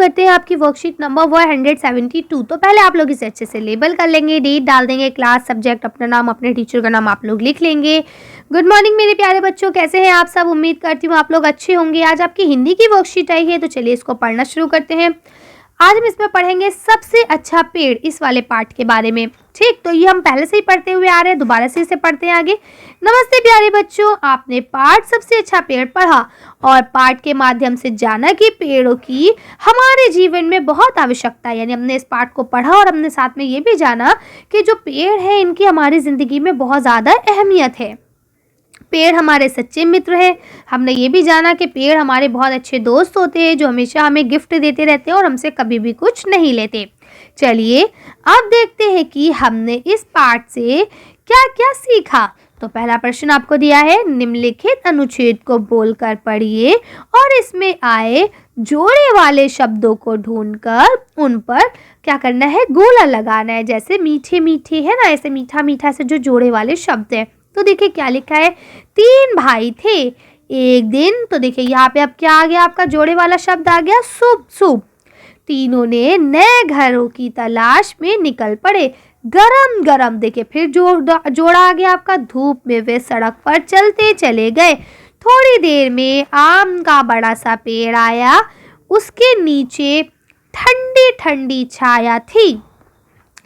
करते हैं आपकी वर्कशीट नंबर 172। तो पहले आप लोग इसे अच्छे से लेबल कर लेंगे, डेट डाल देंगे, क्लास, सब्जेक्ट, अपना नाम, अपने टीचर का नाम आप लोग लिख लेंगे। गुड मॉर्निंग मेरे प्यारे बच्चों, कैसे हैं आप सब? उम्मीद करती हूँ आप लोग अच्छे होंगे। आज आपकी हिंदी की वर्कशीट आई है, तो चलिए इसको पढ़ना शुरू करते हैं। आज हम इसमें पढ़ेंगे सबसे अच्छा पेड़, इस वाले पार्ट के बारे में। ठीक, तो ये हम पहले से ही पढ़ते हुए आ रहे हैं, दोबारा से इसे पढ़ते हैं आगे। नमस्ते प्यारे बच्चों, आपने पाठ सबसे अच्छा पेड़ पढ़ा और पाठ के माध्यम से जाना कि पेड़ों की हमारे जीवन में बहुत आवश्यकता है। यानी हमने इस पाठ को पढ़ा और हमने साथ में ये भी जाना कि जो पेड़ है इनकी हमारी जिंदगी में बहुत ज़्यादा अहमियत है। पेड़ हमारे सच्चे मित्र हैं। हमने ये भी जाना कि पेड़ हमारे बहुत अच्छे दोस्त होते हैं जो हमेशा हमें गिफ्ट देते रहते हैं और हमसे कभी भी कुछ नहीं लेते। चलिए अब देखते हैं कि हमने इस पाठ से क्या क्या सीखा। तो पहला प्रश्न आपको दिया है, निम्नलिखित अनुच्छेद को बोलकर पढ़िए और इसमें आए जोड़े वाले शब्दों को ढूंढकर उन पर क्या करना है, गोला लगाना है। जैसे मीठे मीठे है ना, ऐसे मीठा मीठा से जो जोड़े वाले शब्द है। तो देखिए क्या लिखा है, 3 भाई थे एक दिन। तो देखिए यहाँ पे अब क्या आ गया, आपका जोड़े वाला शब्द आ गया शुभ शुभ। तीनों ने नए घरों की तलाश में निकल पड़े। गरम गरम, देखिए फिर जोड़ा आ गया आपका, धूप में वे सड़क पर चलते चले गए। थोड़ी देर में आम का बड़ा सा पेड़ आया, उसके नीचे ठंडी ठंडी छाया थी।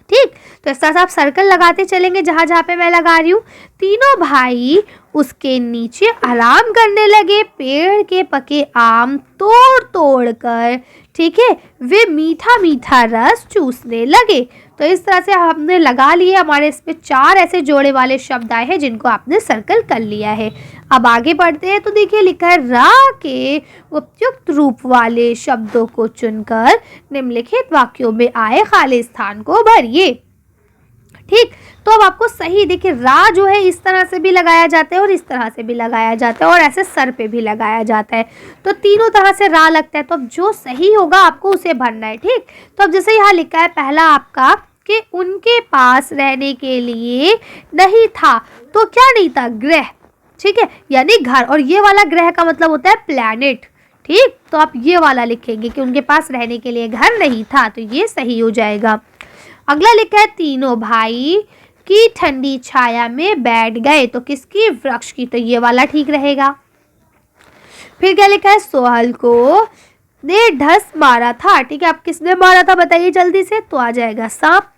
ठीक, तो इस तरह से आप सर्कल लगाते चलेंगे जहाँ जहाँ पे मैं लगा रही हूँ। तीनों भाई उसके नीचे आराम करने लगे। पेड़ के पके आम तोड़ तोड़ कर, ठीक है, वे मीठा मीठा रस चूसने लगे। तो इस तरह से हमने लगा लिए, हमारे इसमें 4 ऐसे जोड़े वाले शब्द आए हैं जिनको आपने सर्कल कर लिया है। अब आगे बढ़ते हैं। तो देखिए लिखा है, रा के उपयुक्त रूप वाले शब्दों को चुनकर निम्नलिखित वाक्यों में आए खाली स्थान को भरिए। ठीक, तो अब आपको सही देखिए, रा जो है इस तरह से भी लगाया जाता है और इस तरह से भी लगाया जाता है और ऐसे सर पे भी लगाया जाता है। तो तीनों तरह से रा लगता है। तो अब जो सही होगा आपको उसे भरना है। ठीक, तो अब जैसे यहाँ लिखा है पहला आपका कि उनके पास रहने के लिए नहीं था। तो क्या नहीं था, ग्रह। ठीक है, यानी घर, और ये वाला ग्रह का मतलब होता है प्लैनेट। ठीक, तो आप ये वाला लिखेंगे कि उनके पास रहने के लिए घर नहीं था, तो ये सही हो जाएगा। अगला लिखा है, तीनों भाई की ठंडी छाया में बैठ गए। तो किसकी, वृक्ष की, तो ये वाला ठीक रहेगा। फिर क्या लिखा है, सोहल को ने ढस मारा था। ठीक है, अब किसने मारा था बताइए जल्दी से, तो आ जाएगा सांप।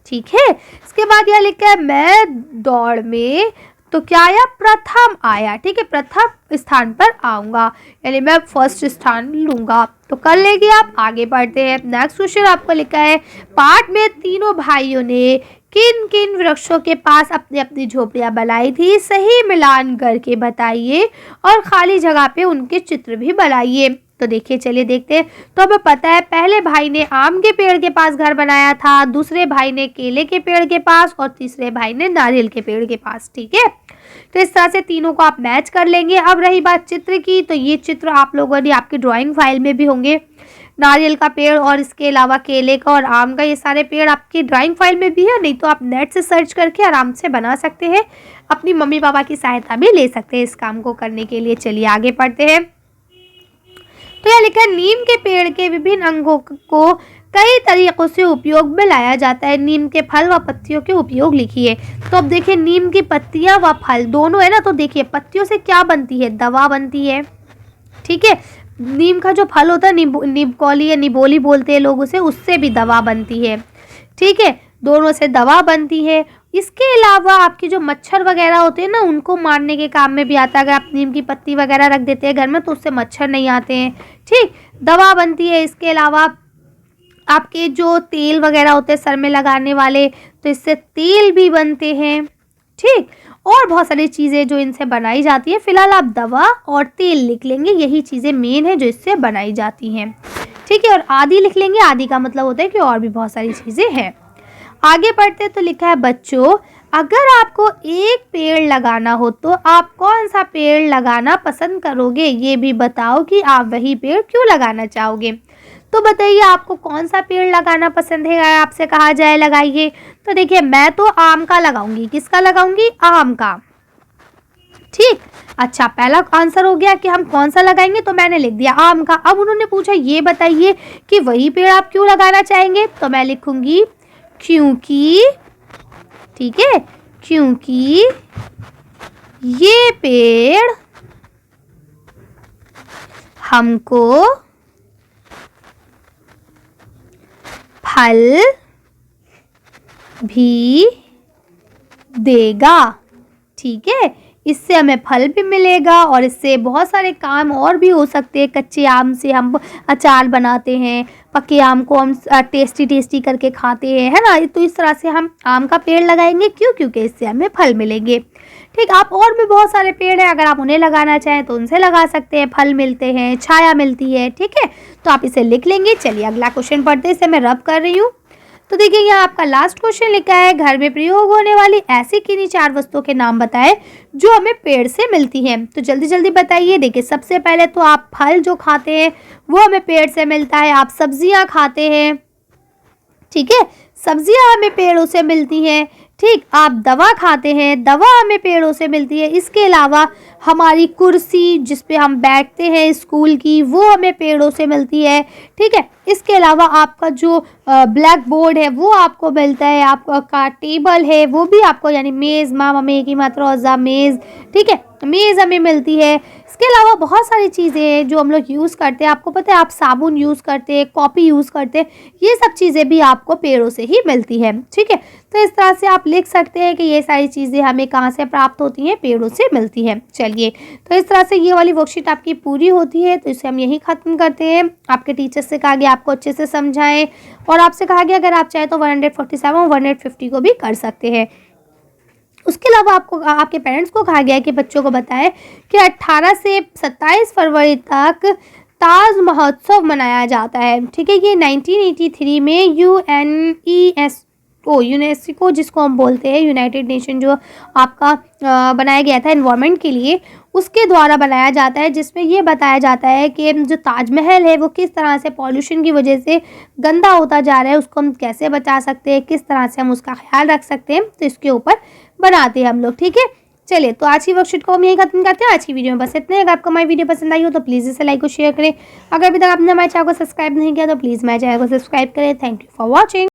ठीक है, इसके बाद यह लिखा है, मैं दौड़ में, तो क्या आया, प्रथम आया। ठीक है, प्रथम स्थान पर आऊंगा, यानी मैं फर्स्ट स्थान लूंगा। तो कर लेंगे आप। आगे बढ़ते हैं। नेक्स्ट क्वेश्चन आपको लिखा है, पाठ में तीनों भाइयों ने किन किन वृक्षों के पास अपनी अपनी झोपड़ियां बनाई थी, सही मिलान करके बताइए और खाली जगह पे उनके चित्र भी बनाइए। तो देखिए चलिए देखते हैं। तो हमें पता है पहले भाई ने आम के पेड़ के पास घर बनाया था, दूसरे भाई ने केले के पेड़ के पास और तीसरे भाई ने नारियल के पेड़ के पास। ठीक है, तो इस तरह से तीनों को आप मैच कर लेंगे। अब रही बात चित्र की, तो ये चित्र आप लोगों ने आपकी ड्राइंग फाइल में भी होंगे। नारियल का पेड़ और इसके अलावा केले का और आम का, ये सारे पेड़ आपकी ड्राइंग फाइल में भी है, नहीं तो आप नेट से सर्च करके आराम से बना सकते हैं। अपनी मम्मी पापा की सहायता भी ले सकते हैं इस काम को करने के लिए। चलिए आगे पढ़ते हैं। तो यह लिखा है, नीम के पेड़ के विभिन्न अंगों को कई तरीकों से उपयोग में लाया जाता है। नीम के फल व पत्तियों के उपयोग लिखिए। तो अब देखिए, नीम की पत्तियां व फल दोनों है ना, तो देखिए पत्तियों से क्या बनती है, दवा बनती है। ठीक है, नीम का जो फल होता है, निबकोली या निबोली बोलते हैं लोग उसे, उससे भी दवा बनती है। ठीक है, दोनों से दवा बनती है। इसके अलावा आपकी जो मच्छर वगैरह होते हैं ना, उनको मारने के काम में भी आता है। अगर आप नीम की पत्ती वगैरह रख देते हैं घर में तो उससे मच्छर नहीं आते हैं। ठीक, दवा बनती है। इसके अलावा आपके जो तेल वगैरह होते हैं सर में लगाने वाले, तो इससे तेल भी बनते हैं। ठीक, और बहुत सारी चीज़ें जो इनसे बनाई जाती है। फिलहाल आप दवा और तेल लिख लेंगे, यही चीज़ें मेन है जो इससे बनाई जाती हैं। ठीक है, और आदि लिख लेंगे। आदि का मतलब होता है कि और भी बहुत सारी चीज़ें हैं। आगे बढ़ते तो लिखा है, बच्चों अगर आपको एक पेड़ लगाना हो तो आप कौन सा पेड़ लगाना पसंद करोगे, ये भी बताओ कि आप वही पेड़ क्यों लगाना चाहोगे। तो बताइए आपको कौन सा पेड़ लगाना पसंद है। अगर आपसे कहा जाए लगाइए, तो देखिए मैं तो आम का लगाऊंगी। किसका लगाऊंगी, आम का। ठीक, अच्छा, पहला आंसर हो गया कि हम कौन सा लगाएंगे, तो मैंने लिख दिया आम का। अब उन्होंने पूछा ये बताइए कि वही पेड़ आप क्यों लगाना चाहेंगे, तो मैं लिखूंगी क्योंकि, ठीक है, क्योंकि ये पेड़ हमको फल भी देगा, ठीक है, इससे हमें फल भी मिलेगा और इससे बहुत सारे काम और भी हो सकते हैं। कच्चे आम से हम अचार बनाते हैं, पके आम को हम टेस्टी टेस्टी करके खाते हैं, है ना। तो इस तरह से हम आम का पेड़ लगाएंगे, क्यों, क्योंकि इससे हमें फल मिलेंगे। ठीक, आप और भी बहुत सारे पेड़ हैं, अगर आप उन्हें लगाना चाहें तो उनसे लगा सकते हैं, फल मिलते हैं, छाया मिलती है, ठीक है, तो आप इसे लिख लेंगे। चलिए अगला क्वेश्चन पढ़ते हैं, इसे मैं रब कर रही हूँ। तो देखिए यहाँ आपका लास्ट क्वेश्चन लिखा है, घर में प्रयोग होने वाली ऐसी किन्हीं 4 वस्तुओं के नाम बताएं जो हमें पेड़ से मिलती हैं। तो जल्दी जल्दी बताइए। देखिए सबसे पहले तो आप फल जो खाते हैं वो हमें पेड़ से मिलता है, आप सब्जियां खाते हैं, ठीक है, सब्जियां हमें पेड़ों से मिलती हैं। ठीक, आप दवा खाते हैं, दवा हमें पेड़ों से मिलती है। इसके अलावा हमारी कुर्सी जिस पे हम बैठते हैं स्कूल की, वो हमें पेड़ों से मिलती है, ठीक है। इसके अलावा आपका जो ब्लैक बोर्ड है वो आपको मिलता है, आपका टेबल है वो भी आपको, यानी मेज़, माँ मम्मी की मात्रा मेज़, ठीक है, मेज़ हमें मिलती है। इसके अलावा बहुत सारी चीज़ें हैं जो हम लोग यूज़ करते हैं, आपको पता है, आप साबुन यूज़ करते हैं, कॉपी यूज़ करते हैं, ये सब चीज़ें भी आपको पेड़ों से ही मिलती हैं, ठीक है। तो इस तरह से आप लिख सकते हैं कि ये सारी चीज़ें हमें कहाँ से प्राप्त होती हैं, पेड़ों से मिलती हैं। चलिए, तो इस तरह से ये वाली वर्कशीट आपकी पूरी होती है, तो इसे हम यहीं ख़त्म करते हैं। आपके टीचर से कहा गया आपको अच्छे से समझाएं, और आपसे कहा गया अगर आप चाहें तो 147 और 150 को भी कर सकते हैं। उसके अलावा आपको, आपके पेरेंट्स को कहा गया है कि बच्चों को बताएं कि 18 से 27 फरवरी तक ताज महोत्सव मनाया जाता है, ठीक है। ये 1983 में यूनेस्को जिसको हम बोलते हैं, यूनाइटेड नेशन जो आपका बनाया गया था एनवायरनमेंट के लिए, उसके द्वारा बनाया जाता है, जिसमें ये बताया जाता है कि जो ताजमहल है वो किस तरह से पॉल्यूशन की वजह से गंदा होता जा रहा है, उसको हम कैसे बचा सकते हैं, किस तरह से हम उसका ख्याल रख सकते हैं, तो इसके ऊपर बनाते हैं हम लोग, ठीक है। चलिए, तो आज की वर्कशीट को हम यही खत्म करते हैं। आज की वीडियो में बस इतने। अगर आपको हमारी वीडियो पसंद आई हो तो प्लीज़ इसे लाइक और शेयर करें। अगर अभी तक आपने हमारे चैनल को सब्सक्राइब नहीं किया तो प्लीज़ हमारे चैनल को सब्सक्राइब करें। Thank you for watching.